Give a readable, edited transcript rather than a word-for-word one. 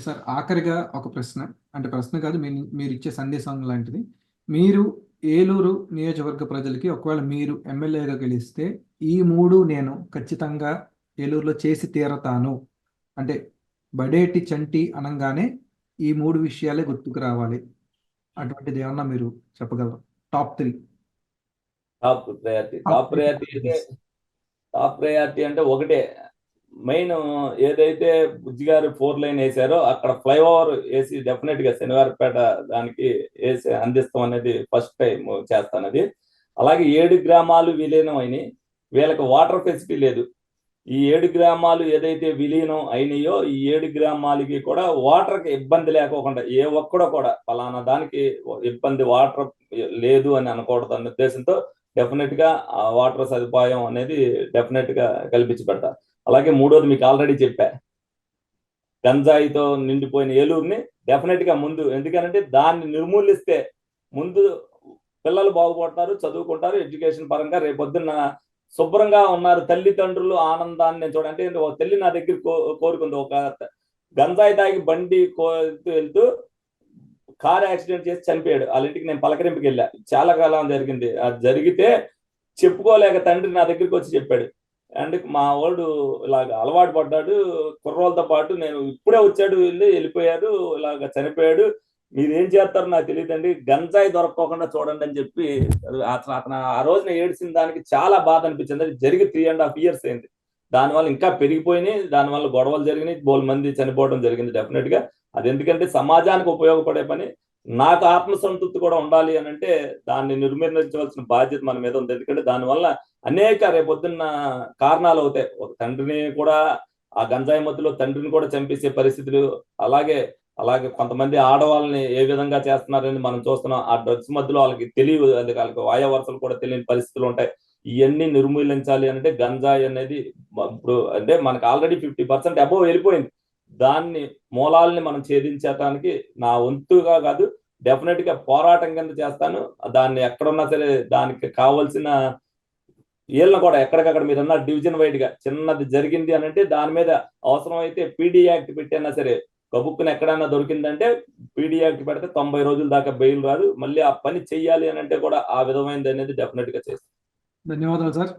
Sir ఆఖరిగా ఒక ప్రశ్న, అంటే ప్రశ్న కాదు, మీరు ఇచ్చే సందేశం లాంటిది. మీరు ఏలూరు నియోజకవర్గ ప్రజలకి ఒకవేళ మీరు ఎమ్మెల్యేగా గెలిస్తే ఈ మూడు నేను ఖచ్చితంగా ఏలూరులో చేసి తీరతాను అంటే బడేటి చంటి అనగానే ఈ మూడు విషయాలే గుర్తుకు రావాలి, అటువంటిది ఏమన్నా మీరు చెప్పగలరు? Top three. Top priority top priority అంటే ఒకటే మెయిన్, ఏదైతే బుజ్జిగారు 4 లైన్ వేసారో అక్కడ ఫ్లైఓవర్ వేసి డెఫినెట్ గా శనివారపేట దానికి వేసి అందిస్తాం అనేది ఫస్ట్ టైం చేస్తాను. అది అలాగే 7 గ్రామాలు విలీనం అయినాయి, వీళ్ళకి వాటర్ ఫెసిలిటీ లేదు. ఈ 7 గ్రామాలు ఏదైతే విలీనం అయినాయో ఈ 7 గ్రామాలకి కూడా వాటర్కి ఇబ్బంది లేకోకుండా, ఏ ఒక్కడో కూడా ఫలానా దానికి ఇబ్బంది వాటర్ లేదు అని అనకూడదు అనే ఉద్దేశంతో డెఫినెట్ గా ఆ వాటర్ సదుపాయం అనేది డెఫినెట్ గా కల్పించి పెడతా. అలాగే మూడోది మీకు ఆల్రెడీ చెప్పా, గంజాయితో నిండిపోయిన ఏలూరుని డెఫినెట్ గా ముందు, ఎందుకంటే దాన్ని నిర్మూలిస్తే ముందు పిల్లలు బాగుపడతారు, చదువుకుంటారు, ఎడ్యుకేషన్ పరంగా రేపొద్దున్న శుభ్రంగా ఉన్నారు, తల్లిదండ్రులు ఆనందాన్ని నేను చూడండి. ఒక తల్లి నా దగ్గర కోరుకుంది, ఒక గంజాయి తాగి బండి వెళ్తూ కార్ యాక్సిడెంట్ చేసి చనిపోయాడు. వాళ్ళ ఇంటికి నేను పలకరింపుకి వెళ్ళా, చాలా కాలం జరిగింది. అది జరిగితే చెప్పుకోలేక తండ్రి నా దగ్గరికి వచ్చి చెప్పాడు, అండ్ మా వాడు ఇలాగ అలవాటు పడ్డాడు కుర్రోళ్ళతో పాటు, నేను ఇప్పుడే వచ్చాడు, వెళ్ళిపోయాడు, ఇలాగ చనిపోయాడు, మీరు ఏం చేస్తారో నాకు తెలియదండి, గంజాయి దొరకకుండా చూడండి అని చెప్పి అతను ఆ రోజున ఏడ్చిన దానికి చాలా బాధ అనిపించింది. అది జరిగి 3.5 years అయింది. దానివల్ల ఇంకా పెరిగిపోయినాయి, దానివల్ల గొడవలు జరిగినాయి, 2 మంది చనిపోవడం జరిగింది. డెఫినెట్ గా అది ఎందుకంటే సమాజానికి ఉపయోగపడే పని, నాకు ఆత్మసంతృప్తి కూడా ఉండాలి అని అంటే దాన్ని నిర్మూలించవలసిన బాధ్యత మన మీద ఉంది. ఎందుకంటే దానివల్ల అనేక రేపొద్దున్న కారణాలు అవుతాయి. ఒక తండ్రిని కూడా ఆ గంజాయి మధ్యలో తండ్రిని కూడా చంపేసే పరిస్థితులు, అలాగే కొంతమంది ఆడవాళ్ళని ఏ విధంగా చేస్తున్నారని మనం చూస్తున్నాం. ఆ డ్రగ్స్ మధ్యలో వాళ్ళకి తెలియదు, అది వాళ్ళకి వాయా వరుసలు కూడా తెలియని పరిస్థితులు ఉంటాయి. ఇవన్నీ నిర్మూలించాలి అంటే గంజాయి అనేది ఇప్పుడు అంటే మనకు ఆల్రెడీ 50% అబోవ్ వెళ్ళిపోయింది. దాన్ని మూలాలని మనం ఛేదించడానికి నా వంతుగా కాదు, డెఫినెట్ గా పోరాటం కింద చేస్తాను. దాన్ని ఎక్కడున్నా సరే దానికి కావాల్సిన వీళ్ళని కూడా ఎక్కడికక్కడ మీరు అన్న డివిజన్ వైడ్ గా చిన్నది జరిగింది అని అంటే దాని మీద అవసరమైతే పీడీ యాక్ట్ పెట్టినా సరే, కబుక్కుని ఎక్కడైనా దొరికిందంటే పీడీ యాక్ట్ పెడితే 90 రోజుల దాకా బెయిల్ రాదు. మళ్ళీ ఆ పని చెయ్యాలి అని అంటే కూడా ఆ విధమైనది అనేది డెఫినెట్ గా చేస్తాం. ధన్యవాదాలు సార్.